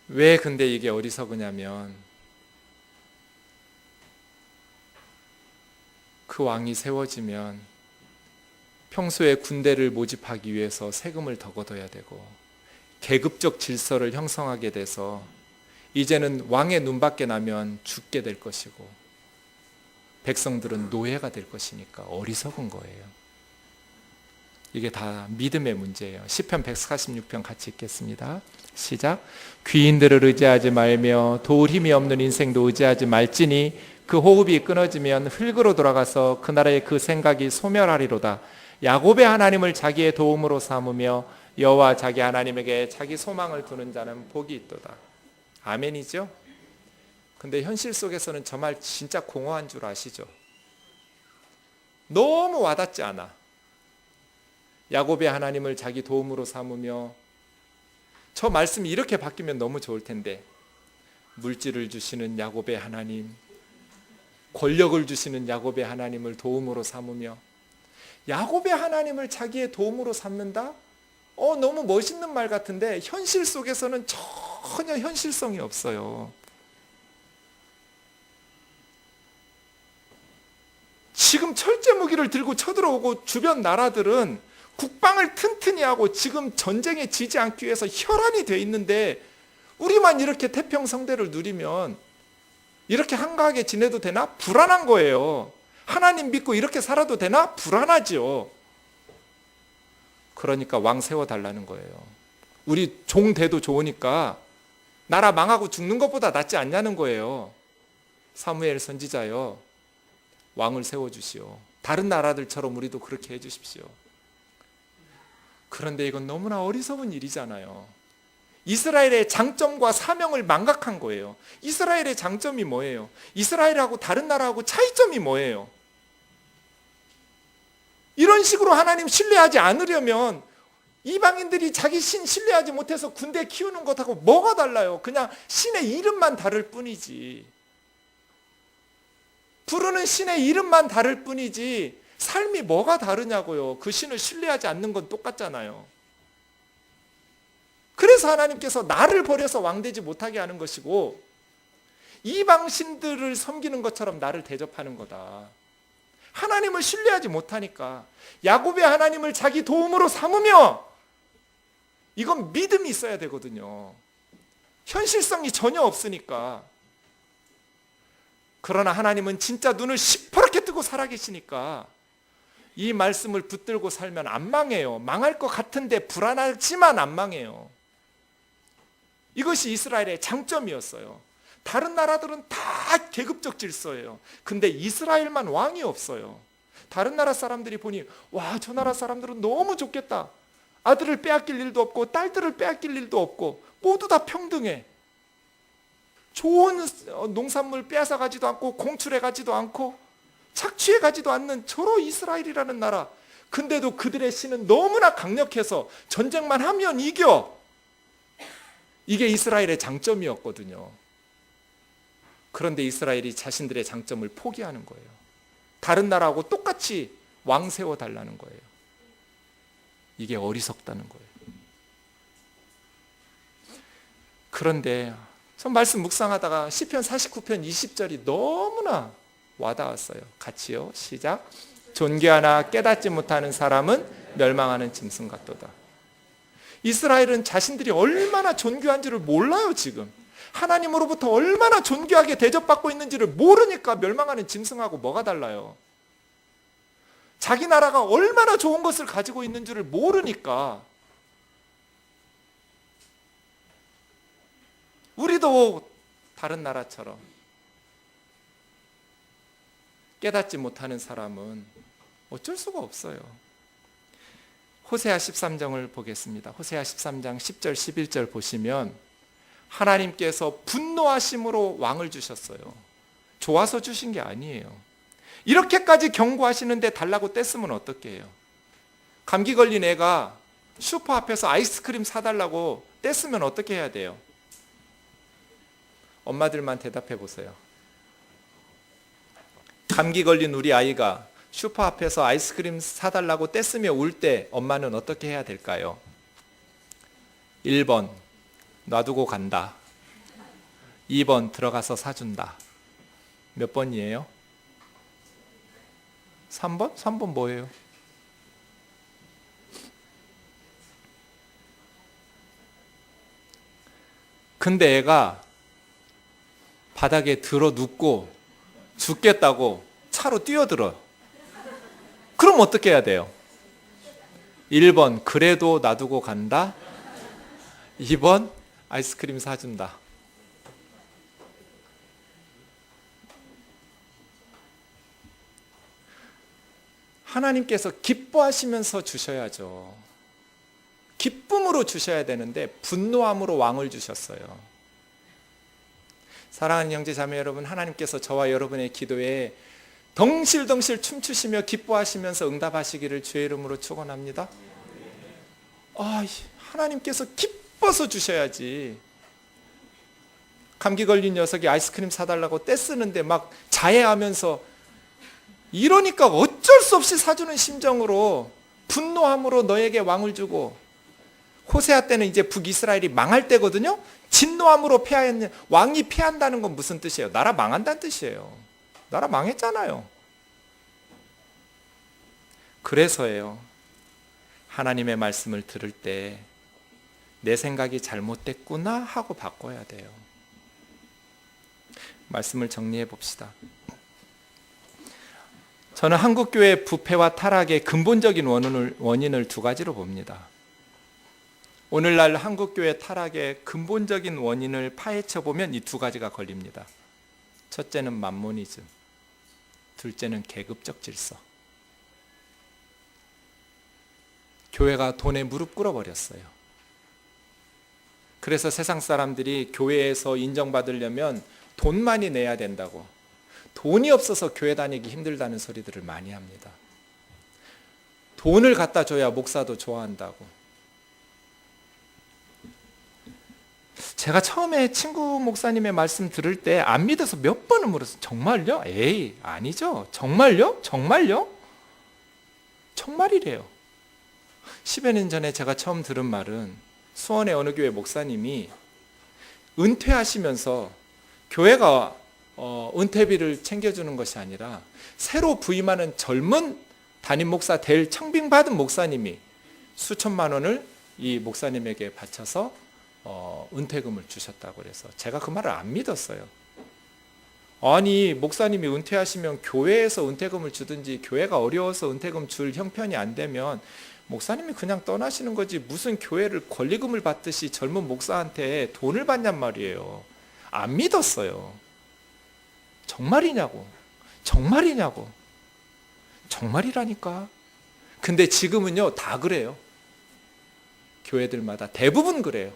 왜 근데 이게 어리석으냐면, 그 왕이 세워지면 평소에 군대를 모집하기 위해서 세금을 더 걷어야 되고 계급적 질서를 형성하게 돼서 이제는 왕의 눈밖에 나면 죽게 될 것이고 백성들은 노예가 될 것이니까 어리석은 거예요. 이게 다 믿음의 문제예요. 시편 146편 같이 읽겠습니다. 시작. 귀인들을 의지하지 말며 도울 힘이 없는 인생도 의지하지 말지니 그 호흡이 끊어지면 흙으로 돌아가서 그 나라의 그 생각이 소멸하리로다. 야곱의 하나님을 자기의 도움으로 삼으며 여호와 자기 하나님에게 자기 소망을 두는 자는 복이 있도다. 아멘이죠? 근데 현실 속에서는 저 말 진짜 공허한 줄 아시죠? 너무 와닿지 않아. 야곱의 하나님을 자기 도움으로 삼으며, 저 말씀이 이렇게 바뀌면 너무 좋을 텐데, 물질을 주시는 야곱의 하나님, 권력을 주시는 야곱의 하나님을 도움으로 삼으며, 야곱의 하나님을 자기의 도움으로 삼는다? 너무 멋있는 말 같은데 현실 속에서는 전혀 현실성이 없어요. 지금 철제 무기를 들고 쳐들어오고 주변 나라들은 국방을 튼튼히 하고 지금 전쟁에 지지 않기 위해서 혈안이 돼 있는데 우리만 이렇게 태평성대를 누리면 이렇게 한가하게 지내도 되나? 불안한 거예요. 하나님 믿고 이렇게 살아도 되나? 불안하죠. 그러니까 왕 세워달라는 거예요. 우리 종 돼도 좋으니까 나라 망하고 죽는 것보다 낫지 않냐는 거예요. 사무엘 선지자요, 왕을 세워주시오. 다른 나라들처럼 우리도 그렇게 해주십시오. 그런데 이건 너무나 어리석은 일이잖아요. 이스라엘의 장점과 사명을 망각한 거예요. 이스라엘의 장점이 뭐예요? 이스라엘하고 다른 나라하고 차이점이 뭐예요? 이런 식으로 하나님 신뢰하지 않으려면 이방인들이 자기 신 신뢰하지 못해서 군대 키우는 것하고 뭐가 달라요? 그냥 신의 이름만 다를 뿐이지. 부르는 신의 이름만 다를 뿐이지 삶이 뭐가 다르냐고요. 그 신을 신뢰하지 않는 건 똑같잖아요. 그래서 하나님께서 나를 버려서 왕되지 못하게 하는 것이고 이방신들을 섬기는 것처럼 나를 대접하는 거다. 하나님을 신뢰하지 못하니까 야곱의 하나님을 자기 도움으로 삼으며, 이건 믿음이 있어야 되거든요. 현실성이 전혀 없으니까. 그러나 하나님은 진짜 눈을 시퍼렇게 뜨고 살아계시니까 이 말씀을 붙들고 살면 안 망해요. 망할 것 같은데 불안하지만 안 망해요. 이것이 이스라엘의 장점이었어요. 다른 나라들은 다 계급적 질서예요. 근데 이스라엘만 왕이 없어요. 다른 나라 사람들이 보니 와, 저 나라 사람들은 너무 좋겠다. 아들을 빼앗길 일도 없고 딸들을 빼앗길 일도 없고 모두 다 평등해. 좋은 농산물 빼앗아 가지도 않고 공출해 가지도 않고 착취해 가지도 않는 저로 이스라엘이라는 나라. 근데도 그들의 신은 너무나 강력해서 전쟁만 하면 이겨. 이게 이스라엘의 장점이었거든요. 그런데 이스라엘이 자신들의 장점을 포기하는 거예요. 다른 나라하고 똑같이 왕 세워달라는 거예요. 이게 어리석다는 거예요. 그런데 전 말씀 묵상하다가 시편 49편 20절이 너무나 와닿았어요. 같이요. 시작. 존귀하나 깨닫지 못하는 사람은 멸망하는 짐승 같도다. 이스라엘은 자신들이 얼마나 존귀한지를 몰라요. 지금 하나님으로부터 얼마나 존귀하게 대접받고 있는지를 모르니까 멸망하는 짐승하고 뭐가 달라요? 자기 나라가 얼마나 좋은 것을 가지고 있는 줄을 모르니까 우리도 다른 나라처럼 깨닫지 못하는 사람은 어쩔 수가 없어요. 호세아 13장을 보겠습니다. 호세아 13장 10절 11절 보시면 하나님께서 분노하심으로 왕을 주셨어요. 좋아서 주신 게 아니에요. 이렇게까지 경고하시는데 달라고 뗐으면 어떻게 해요? 감기 걸린 애가 슈퍼 앞에서 아이스크림 사달라고 뗐으면 어떻게 해야 돼요? 엄마들만 대답해 보세요. 감기 걸린 우리 아이가 슈퍼 앞에서 아이스크림 사달라고 뗐으며 울 때 엄마는 어떻게 해야 될까요? 1번 놔두고 간다. 2번 들어가서 사준다. 몇 번이에요? 3번? 3번 뭐예요? 근데 애가 바닥에 들어 눕고 죽겠다고 차로 뛰어들어요. 그럼 어떻게 해야 돼요? 1번 그래도 놔두고 간다. 2번 아이스크림 사준다. 하나님께서 기뻐하시면서 주셔야죠. 기쁨으로 주셔야 되는데 분노함으로 왕을 주셨어요. 사랑하는 형제 자매 여러분, 하나님께서 저와 여러분의 기도에 덩실덩실 춤추시며 기뻐하시면서 응답하시기를 주의 이름으로 축원합니다. 하나님께서 기뻐서 주셔야지. 감기 걸린 녀석이 아이스크림 사달라고 떼쓰는데 막 자해하면서 이러니까 어쩔 수 없이 사주는 심정으로 분노함으로 너에게 왕을 주고, 호세아 때는 이제 북이스라엘이 망할 때거든요. 진노함으로 패하였냐. 왕이 패한다는 건 무슨 뜻이에요? 나라 망한다는 뜻이에요. 나라 망했잖아요. 그래서예요. 하나님의 말씀을 들을 때 내 생각이 잘못됐구나 하고 바꿔야 돼요. 말씀을 정리해 봅시다. 저는 한국교회 부패와 타락의 근본적인 원인을 두 가지로 봅니다. 오늘날 한국교회 타락의 근본적인 원인을 파헤쳐 보면 이 두 가지가 걸립니다. 첫째는 만모니즘, 둘째는 계급적 질서. 교회가 돈에 무릎 꿇어버렸어요. 그래서 세상 사람들이 교회에서 인정받으려면 돈 많이 내야 된다고, 돈이 없어서 교회 다니기 힘들다는 소리들을 많이 합니다. 돈을 갖다 줘야 목사도 좋아한다고. 제가 처음에 친구 목사님의 말씀 들을 때 안 믿어서 몇 번을 물었어요. 정말요? 에이, 아니죠. 정말요? 정말요? 정말이래요. 10여 년 전에 제가 처음 들은 말은 수원의 어느 교회 목사님이 은퇴하시면서 교회가 은퇴비를 챙겨주는 것이 아니라 새로 부임하는 젊은 담임 목사 될 청빙받은 목사님이 수천만 원을 이 목사님에게 바쳐서 은퇴금을 주셨다고 그래서 제가 그 말을 안 믿었어요. 아니, 목사님이 은퇴하시면 교회에서 은퇴금을 주든지, 교회가 어려워서 은퇴금 줄 형편이 안 되면 목사님이 그냥 떠나시는 거지, 무슨 교회를 권리금을 받듯이 젊은 목사한테 돈을 받냔 말이에요. 안 믿었어요. 정말이냐고. 정말이냐고. 정말이라니까. 근데 지금은요 다 그래요. 교회들마다 대부분 그래요.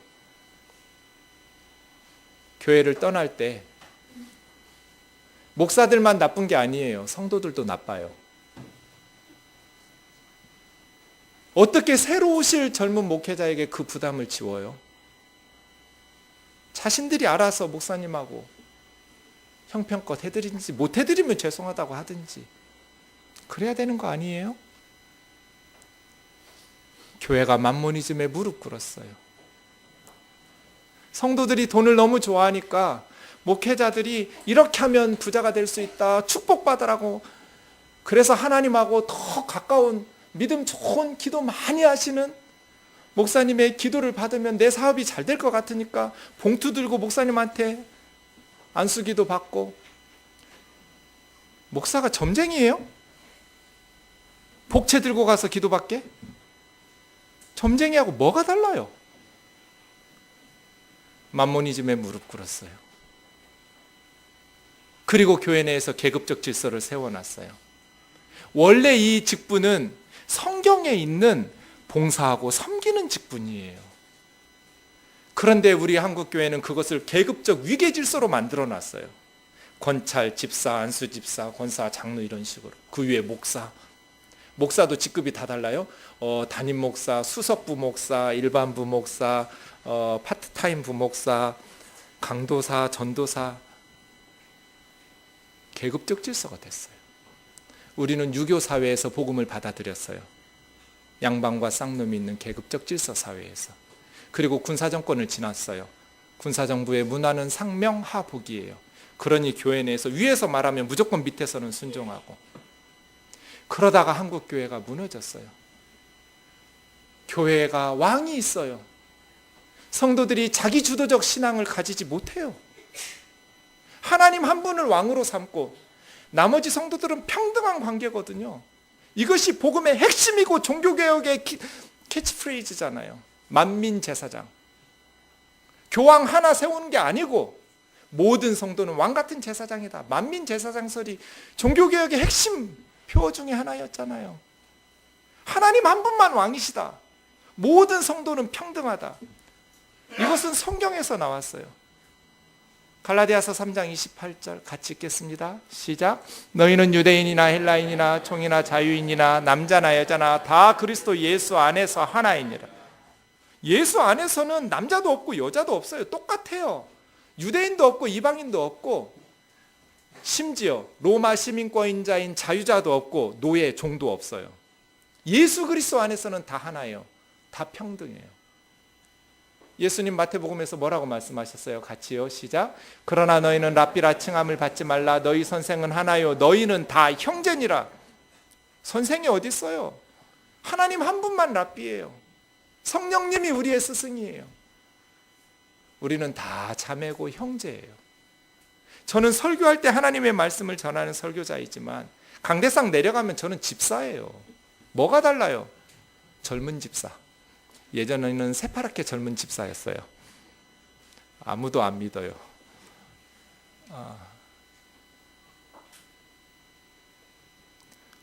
교회를 떠날 때 목사들만 나쁜 게 아니에요. 성도들도 나빠요. 어떻게 새로 오실 젊은 목회자에게 그 부담을 지워요? 자신들이 알아서 목사님하고 형편껏 해드리든지 못 해드리면 죄송하다고 하든지 그래야 되는 거 아니에요? 교회가 만모니즘에 무릎 꿇었어요. 성도들이 돈을 너무 좋아하니까 목회자들이 이렇게 하면 부자가 될 수 있다, 축복받으라고, 그래서 하나님하고 더 가까운 믿음 좋은 기도 많이 하시는 목사님의 기도를 받으면 내 사업이 잘 될 것 같으니까 봉투 들고 목사님한테 안수기도 받고. 목사가 점쟁이에요? 복채 들고 가서 기도받게? 점쟁이하고 뭐가 달라요? 만모니즘에 무릎 꿇었어요. 그리고 교회 내에서 계급적 질서를 세워놨어요. 원래 이 직분은 성경에 있는 봉사하고 섬기는 직분이에요. 그런데 우리 한국교회는 그것을 계급적 위계 질서로 만들어놨어요. 권찰, 집사, 안수집사, 권사, 장로 이런 식으로. 그 위에 목사. 목사도 직급이 다 달라요. 담임 목사, 수석 부목사, 일반 부목사, 파트타임 부목사, 강도사, 전도사. 계급적 질서가 됐어요. 우리는 유교 사회에서 복음을 받아들였어요. 양반과 쌍놈이 있는 계급적 질서 사회에서. 그리고 군사정권을 지났어요. 군사정부의 문화는 상명하복이에요. 그러니 교회 내에서 위에서 말하면 무조건 밑에서는 순종하고. 그러다가 한국 교회가 무너졌어요. 교회가 왕이 있어요. 성도들이 자기 주도적 신앙을 가지지 못해요. 하나님 한 분을 왕으로 삼고 나머지 성도들은 평등한 관계거든요. 이것이 복음의 핵심이고 종교개혁의 캐치프레이즈잖아요. 만민제사장. 교황 하나 세우는 게 아니고 모든 성도는 왕같은 제사장이다. 만민제사장설이 종교개혁의 핵심 표 중에 하나였잖아요. 하나님 한 분만 왕이시다. 모든 성도는 평등하다. 이것은 성경에서 나왔어요. 갈라디아서 3장 28절 같이 읽겠습니다. 시작. 너희는 유대인이나 헬라인이나 총이나 자유인이나 남자나 여자나 다 그리스도 예수 안에서 하나이니라. 예수 안에서는 남자도 없고 여자도 없어요. 똑같아요. 유대인도 없고 이방인도 없고 심지어 로마 시민권자인 자유자도 없고 노예, 종도 없어요. 예수 그리스도 안에서는 다 하나예요. 다 평등해요. 예수님 마태복음에서 뭐라고 말씀하셨어요? 같이요. 시작. 그러나 너희는 랍비라 칭함을 받지 말라. 너희 선생은 하나요. 너희는 다 형제니라. 선생이 어디 있어요? 하나님 한 분만 랍비예요. 성령님이 우리의 스승이에요. 우리는 다 자매고 형제예요. 저는 설교할 때 하나님의 말씀을 전하는 설교자이지만 강대상 내려가면 저는 집사예요. 뭐가 달라요? 젊은 집사. 예전에는 새파랗게 젊은 집사였어요. 아무도 안 믿어요.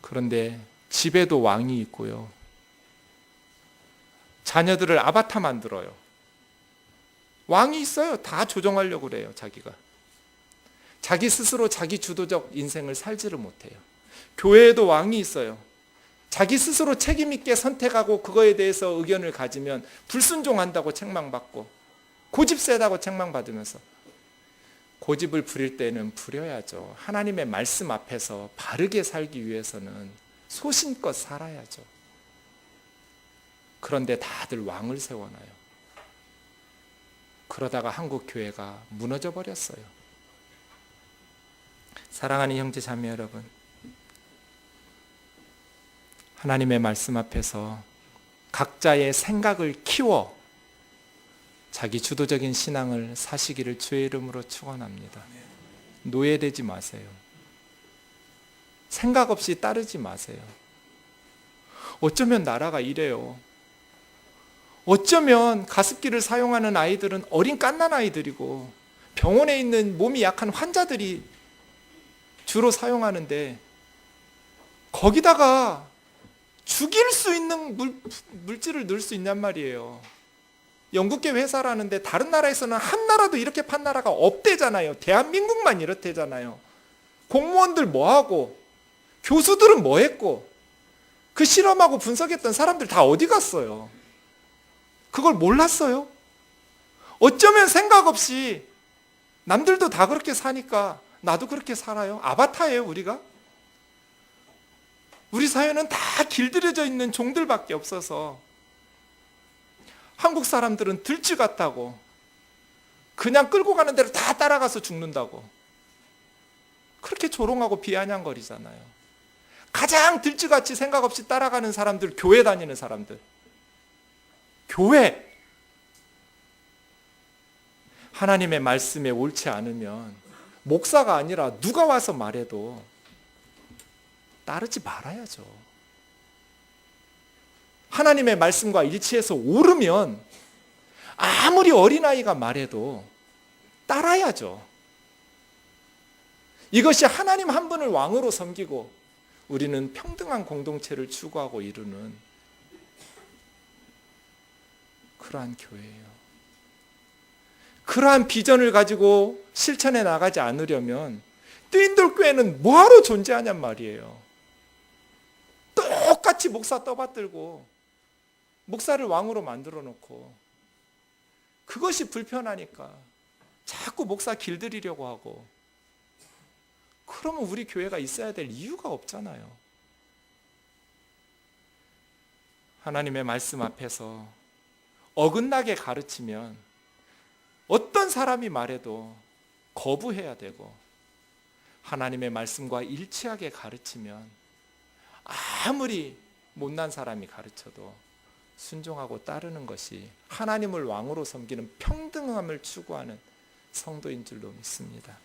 그런데 집에도 왕이 있고요. 자녀들을 아바타 만들어요. 왕이 있어요. 다 조종하려고 그래요. 자기가. 자기 스스로 자기 주도적 인생을 살지를 못해요. 교회에도 왕이 있어요. 자기 스스로 책임 있게 선택하고 그거에 대해서 의견을 가지면 불순종한다고 책망받고 고집 세다고 책망받으면서 고집을 부릴 때는 부려야죠. 하나님의 말씀 앞에서 바르게 살기 위해서는 소신껏 살아야죠. 그런데 다들 왕을 세워놔요. 그러다가 한국 교회가 무너져 버렸어요. 사랑하는 형제 자매 여러분, 하나님의 말씀 앞에서 각자의 생각을 키워 자기 주도적인 신앙을 사시기를 주의 이름으로 축원합니다. 노예되지 마세요. 생각 없이 따르지 마세요. 어쩌면 나라가 이래요. 어쩌면 가습기를 사용하는 아이들은 어린 갓난 아이들이고 병원에 있는 몸이 약한 환자들이 주로 사용하는데 거기다가 죽일 수 있는 물질을 넣을 수 있냔 말이에요. 영국계 회사라는데 다른 나라에서는 한 나라도 이렇게 판 나라가 없대잖아요. 대한민국만 이렇대잖아요. 공무원들 뭐하고 교수들은 뭐했고 그 실험하고 분석했던 사람들 다 어디 갔어요? 그걸 몰랐어요? 어쩌면 생각 없이 남들도 다 그렇게 사니까 나도 그렇게 살아요? 아바타예요, 우리가? 우리 사회는 다 길들여져 있는 종들밖에 없어서 한국 사람들은 들쥐 같다고 그냥 끌고 가는 대로 다 따라가서 죽는다고 그렇게 조롱하고 비아냥거리잖아요. 가장 들쥐같이 생각 없이 따라가는 사람들, 교회 다니는 사람들. 교회! 하나님의 말씀에 옳지 않으면 목사가 아니라 누가 와서 말해도 따르지 말아야죠. 하나님의 말씀과 일치해서 옳으면 아무리 어린아이가 말해도 따라야죠. 이것이 하나님 한 분을 왕으로 섬기고 우리는 평등한 공동체를 추구하고 이루는 그러한 교회예요. 그러한 비전을 가지고 실천해 나가지 않으려면 뜨인돌교회는 뭐하러 존재하냔 말이에요. 똑같이 목사 떠받들고 목사를 왕으로 만들어 놓고 그것이 불편하니까 자꾸 목사 길들이려고 하고 그러면 우리 교회가 있어야 될 이유가 없잖아요. 하나님의 말씀 앞에서 어긋나게 가르치면 어떤 사람이 말해도 거부해야 되고 하나님의 말씀과 일치하게 가르치면 아무리 못난 사람이 가르쳐도 순종하고 따르는 것이 하나님을 왕으로 섬기는 평등함을 추구하는 성도인 줄로 믿습니다.